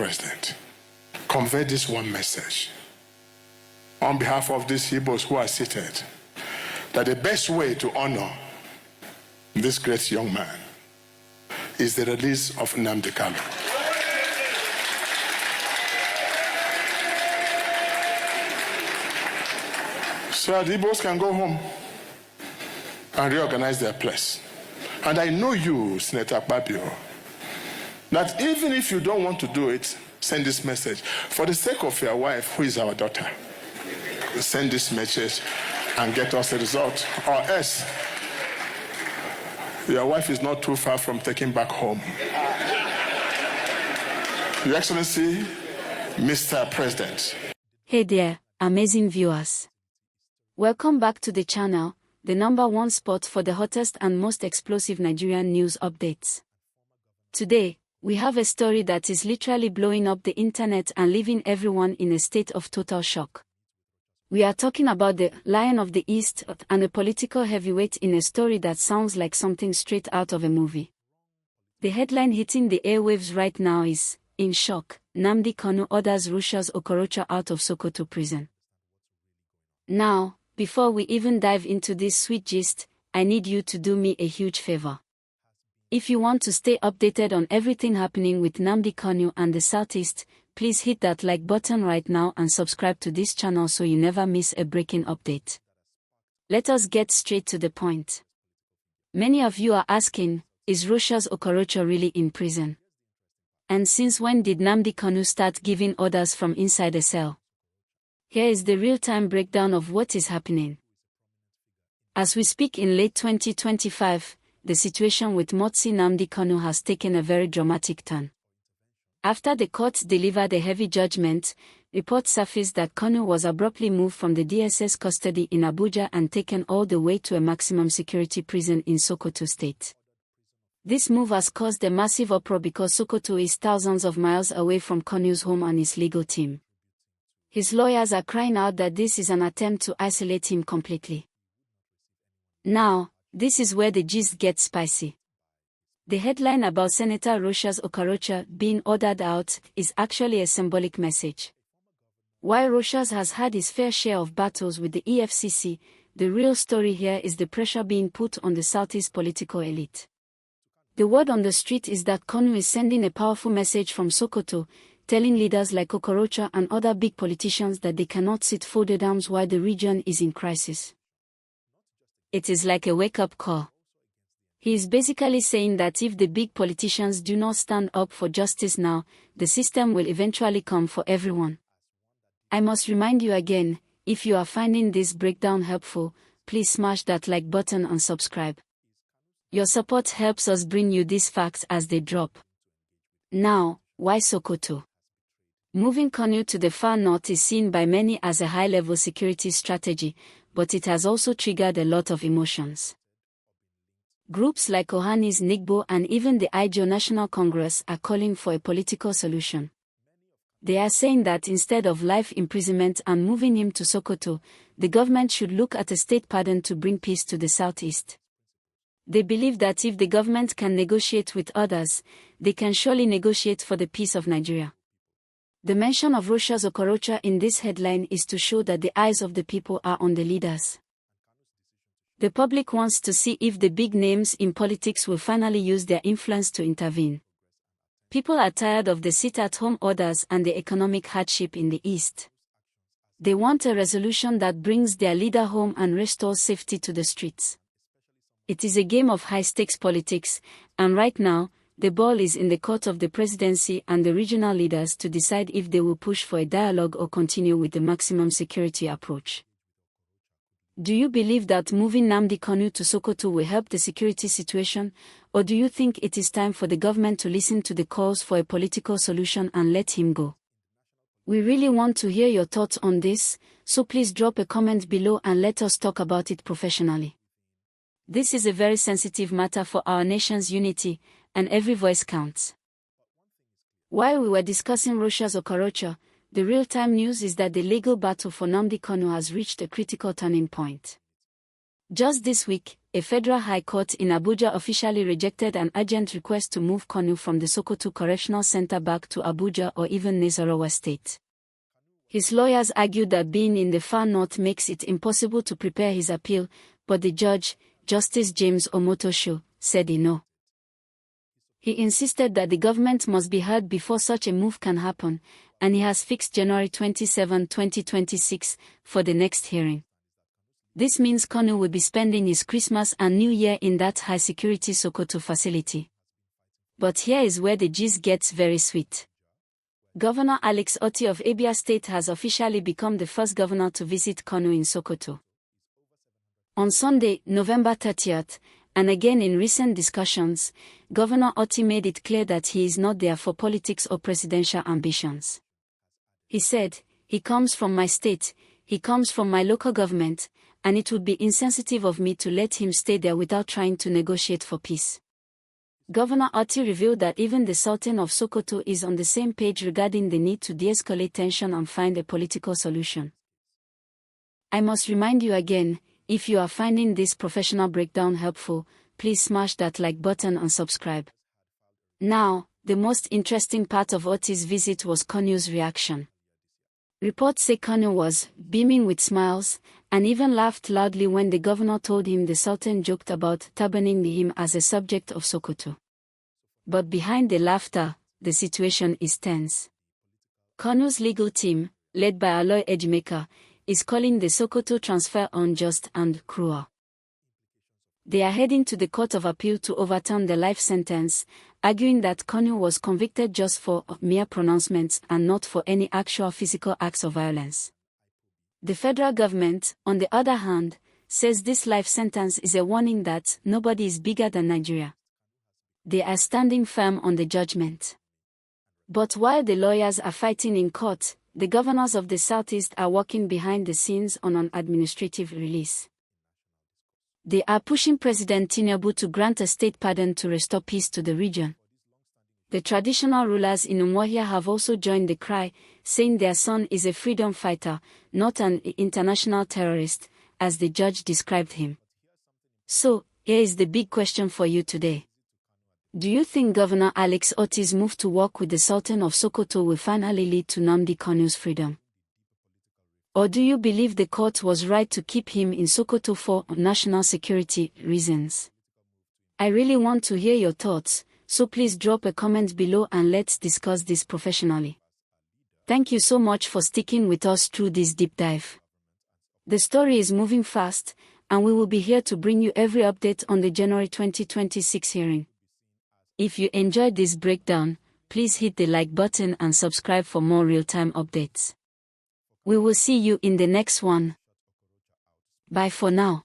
President, convey this one message on behalf of these Igbos who are seated, that the best way to honor this great young man is the release of Nnamdi Kanu. So the Igbos can go home and reorganize their place. And I know you, Senator Akpabio, that even if you don't want to do it, send this message. For the sake of your wife, who is our daughter, send this message and get us a result. Or else, your wife is not too far from taking back home. Your Excellency, Mr. President. Hey there, amazing viewers. Welcome back to the channel, the #1 spot for the hottest and most explosive Nigerian news updates. Today, we have a story that is literally blowing up the internet and leaving everyone in a state of total shock. We are talking about the Lion of the East and a political heavyweight in a story that sounds like something straight out of a movie. The headline hitting the airwaves right now is, "In shock, Nnamdi Kanu orders Rochas Okorocha out of Sokoto prison." Now, before we even dive into this sweet gist, I need you to do me a huge favor. If you want to stay updated on everything happening with Nnamdi Kanu and the Southeast, please hit that like button right now and subscribe to this channel so you never miss a breaking update. Let us get straight to the point. Many of you are asking, is Rochas Okorocha really in prison? And since when did Nnamdi Kanu start giving orders from inside a cell? Here is the real-time breakdown of what is happening. As we speak in late 2025, the situation with Motsi Nnamdi Kanu has taken a very dramatic turn. After the court delivered a heavy judgment, reports surfaced that Kanu was abruptly moved from the DSS custody in Abuja and taken all the way to a maximum security prison in Sokoto State. This move has caused a massive uproar because Sokoto is thousands of miles away from Kanu's home and his legal team. His lawyers are crying out that this is an attempt to isolate him completely. Now, this is where the gist gets spicy. The headline about Senator Rochas Okorocha being ordered out is actually a symbolic message. While Rochas has had his fair share of battles with the EFCC, the real story here is the pressure being put on the Southeast political elite. The word on the street is that Kanu is sending a powerful message from Sokoto, telling leaders like Okorocha and other big politicians that they cannot sit folded arms while the region is in crisis. It is like a wake-up call. He is basically saying that if the big politicians do not stand up for justice now, the system will eventually come for everyone. I must remind you again, if you are finding this breakdown helpful, please smash that like button and subscribe. Your support helps us bring you these facts as they drop. Now, why Sokoto? Moving Kanu to the far north is seen by many as a high-level security strategy, but it has also triggered a lot of emotions. Groups like Ohani's Nigbo and even the Ijaw National Congress are calling for a political solution. They are saying that instead of life imprisonment and moving him to Sokoto, the government should look at a state pardon to bring peace to the Southeast. They believe that if the government can negotiate with others, they can surely negotiate for the peace of Nigeria. The mention of Rochas Okorocha in this headline is to show that the eyes of the people are on the leaders. The public wants to see if the big names in politics will finally use their influence to intervene. People are tired of the sit-at-home orders and the economic hardship in the East. They want a resolution that brings their leader home and restores safety to the streets. It is a game of high-stakes politics, and right now, the ball is in the court of the presidency and the regional leaders to decide if they will push for a dialogue or continue with the maximum security approach. Do you believe that moving Nnamdi Kanu to Sokoto will help the security situation, or do you think it is time for the government to listen to the calls for a political solution and let him go? We really want to hear your thoughts on this, so please drop a comment below and let us talk about it professionally. This is a very sensitive matter for our nation's unity, and every voice counts. While we were discussing Rochas Okorocha, the real-time news is that the legal battle for Nnamdi Kanu has reached a critical turning point. Just this week, a federal high court in Abuja officially rejected an urgent request to move Kanu from the Sokoto Correctional Centre back to Abuja or even Nasarawa State. His lawyers argued that being in the far north makes it impossible to prepare his appeal, but the judge, Justice James Omotosho, said no. He insisted that the government must be heard before such a move can happen, and he has fixed January 27, 2026, for the next hearing. This means Kanu will be spending his Christmas and New Year in that high-security Sokoto facility. But here is where the gist gets very sweet. Governor Alex Otti of Abia State has officially become the first governor to visit Kanu in Sokoto. On Sunday, November 30th, and again in recent discussions, Governor Otti made it clear that he is not there for politics or presidential ambitions. He said, "He comes from my state, he comes from my local government, and it would be insensitive of me to let him stay there without trying to negotiate for peace." Governor Otti revealed that even the Sultan of Sokoto is on the same page regarding the need to de-escalate tension and find a political solution. I must remind you again, if you are finding this professional breakdown helpful, please smash that like button and subscribe. Now, the most interesting part of Otti's visit was Kanu's reaction. Reports say Kanu was beaming with smiles, and even laughed loudly when the governor told him the Sultan joked about turbaning him as a subject of Sokoto. But behind the laughter, the situation is tense. Kanu's legal team, led by Aloy Ejimeka, is calling the Sokoto transfer unjust and cruel. They are heading to the Court of Appeal to overturn the life sentence, arguing that Kanu was convicted just for mere pronouncements and not for any actual physical acts of violence. The federal government, on the other hand, says this life sentence is a warning that nobody is bigger than Nigeria. They are standing firm on the judgment. But while the lawyers are fighting in court, the governors of the Southeast are working behind the scenes on an administrative release. They are pushing President Tinubu to grant a state pardon to restore peace to the region. The traditional rulers in Umuahia have also joined the cry, saying their son is a freedom fighter, not an international terrorist, as the judge described him. So, here is the big question for you today. Do you think Governor Alex Otti's move to work with the Sultan of Sokoto will finally lead to Nnamdi Kanu's freedom? Or do you believe the court was right to keep him in Sokoto for national security reasons? I really want to hear your thoughts, so please drop a comment below and let's discuss this professionally. Thank you so much for sticking with us through this deep dive. The story is moving fast, and we will be here to bring you every update on the January 2026 hearing. If you enjoyed this breakdown, please hit the like button and subscribe for more real-time updates. We will see you in the next one. Bye for now.